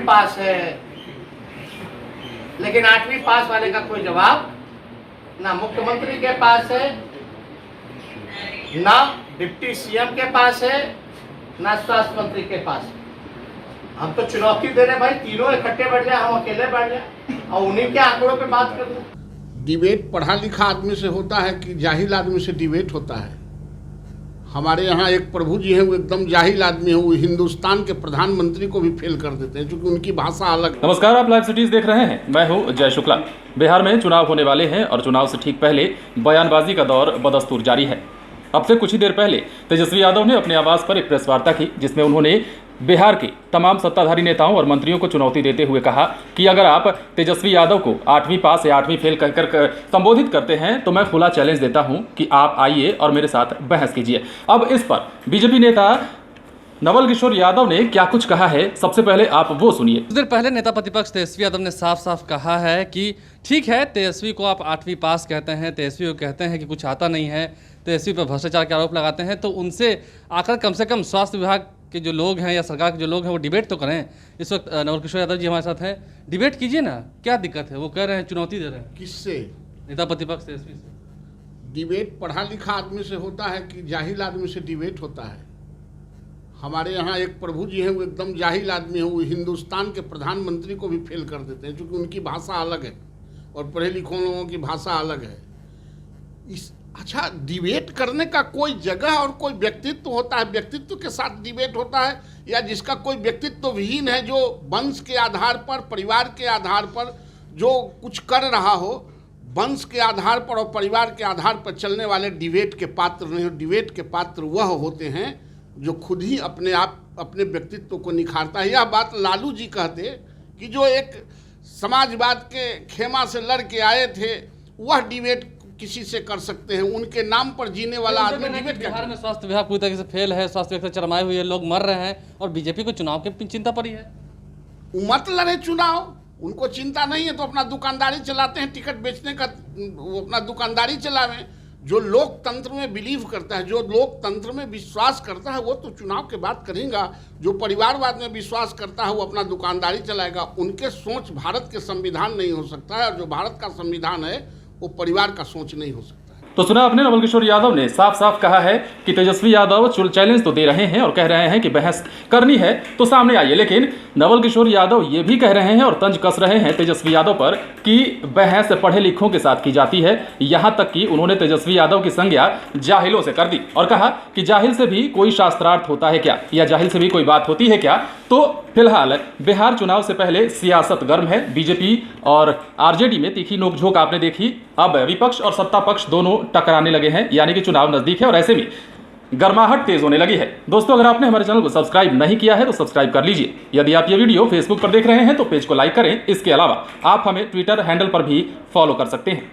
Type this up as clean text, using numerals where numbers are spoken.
पास है, लेकिन 8वीं पास वाले का कोई जवाब ना मुख्यमंत्री के पास है, ना डिप्टी सीएम के पास है, ना स्वास्थ्य मंत्री के पास है। हम तो चुनौती दे रहे भाई, तीनों इकट्ठे बैठ जाए, हम अकेले बैठ जाए और उन्हीं के आंकड़ों पे बात कर दो। डिबेट पढ़ा लिखा आदमी से होता है कि जाहिल आदमी से डिबेट होता है। हमारे यहाँ एक प्रभु जी हैं, वो एकदम जाहिल आदमी है, वो हिंदुस्तान के प्रधानमंत्री को भी फेल कर देते हैं क्योंकि उनकी भाषा अलग है। नमस्कार, आप लाइव सिटीज देख रहे हैं। मैं हूं जय शुक्ला। बिहार में चुनाव होने वाले हैं और चुनाव से ठीक पहले बयानबाजी का दौर बदस्तूर जारी है। अब से कुछ ही देर पहले तेजस्वी यादव ने अपने आवास पर एक प्रेस वार्ता की, जिसमें उन्होंने बिहार के तमाम सत्ताधारी नेताओं और मंत्रियों को चुनौती देते हुए कहा कि अगर आप तेजस्वी यादव को 8वीं पास या 8वीं फेल कहकर संबोधित करते हैं तो मैं खुला चैलेंज देता हूं कि आप आइए और मेरे साथ बहस कीजिए। अब इस पर बीजेपी नेता नवल किशोर यादव ने क्या कुछ कहा है, सबसे पहले आप वो सुनिए। कुछ देर पहले नेता प्रतिपक्ष तेजस्वी यादव ने साफ साफ कहा है कि ठीक है, तेजस्वी को आप 8वीं पास कहते हैं, तेजस्वी को कहते हैं कि कुछ आता नहीं है, तेजस्वी पर भ्रष्टाचार के आरोप लगाते हैं, तो उनसे आकर कम से कम स्वास्थ्य विभाग के जो लोग हैं या सरकार के जो लोग हैं वो डिबेट तो करें। इस वक्त नवल किशोर यादव जी हमारे साथ हैं, डिबेट कीजिए ना, क्या दिक्कत है? वो कह रहे हैं, चुनौती दे रहे हैं। किससे? नेता प्रतिपक्ष तेजस्वी से। डिबेट पढ़ा लिखा आदमी से होता है कि जाहिल आदमी से डिबेट होता है। हमारे यहाँ एक प्रभु जी हैं, वो एकदम जाहिल आदमी है, वो हिंदुस्तान के प्रधानमंत्री को भी फेल कर देते हैं क्योंकि उनकी भाषा अलग है और पढ़े लिखों लोगों की भाषा अलग है। अच्छा, डिबेट करने का कोई जगह और कोई व्यक्तित्व होता है, व्यक्तित्व के साथ डिबेट होता है, या जिसका कोई व्यक्तित्व विहीन है, जो वंश के आधार पर, परिवार के आधार पर जो कुछ कर रहा हो, वंश के आधार पर और परिवार के आधार पर चलने वाले डिबेट के पात्र नहीं। डिबेट के पात्र वह होते हैं जो खुद ही अपने आप अपने व्यक्तित्व को निखारता है। यह बात लालू जी कहते कि जो एक समाजवाद के खेमा से लड़ के आए थे, वह डिबेट किसी से कर सकते हैं, उनके नाम पर जीने वाला आदमी डिबेट कर। बिहार में स्वास्थ्य विभाग पूरी तरीके से फेल है, स्वास्थ्य विभाग से चरमाए हुए लोग मर रहे हैं और बीजेपी को चुनाव की चिंता पड़ी है। मत लड़े चुनाव, उनको चिंता नहीं है तो अपना दुकानदारी चलाते हैं, टिकट बेचने का वो अपना दुकानदारी चलावें। जो लोकतंत्र में बिलीव करता है, जो लोकतंत्र में विश्वास करता है, वो तो चुनाव के बाद करेगा। जो परिवारवाद में विश्वास करता है वो अपना दुकानदारी चलाएगा। उनके सोच भारत के संविधान नहीं हो सकता है, और जो भारत का संविधान है वो परिवार का सोच नहीं हो सकता। तो सुना आपने, नवल किशोर यादव ने साफ साफ कहा है कि तेजस्वी यादव चैलेंज तो दे रहे हैं और कह रहे हैं कि बहस करनी है तो सामने आइए, लेकिन नवल किशोर यादव ये भी कह रहे हैं और तंज कस रहे हैं तेजस्वी यादव पर कि बहस पढ़े लिखों के साथ की जाती है। यहाँ तक कि उन्होंने तेजस्वी यादव की संज्ञा जाहिलों से कर दी और कहा कि जाहिल से भी कोई शास्त्रार्थ होता है क्या, या जाहिल से भी कोई बात होती है क्या। तो फिलहाल बिहार चुनाव से पहले सियासत गर्म है। बीजेपी और आरजेडी में तीखी नोकझोंक आपने देखी। अब विपक्ष और सत्ता पक्ष दोनों टकराने लगे हैं, यानी कि चुनाव नजदीक है और ऐसे में गर्माहट तेज होने लगी है। दोस्तों, अगर आपने हमारे चैनल को सब्सक्राइब नहीं किया है तो सब्सक्राइब कर लीजिए। यदि आप ये वीडियो फेसबुक पर देख रहे हैं तो पेज को लाइक करें। इसके अलावा आप हमें ट्विटर हैंडल पर भी फॉलो कर सकते हैं।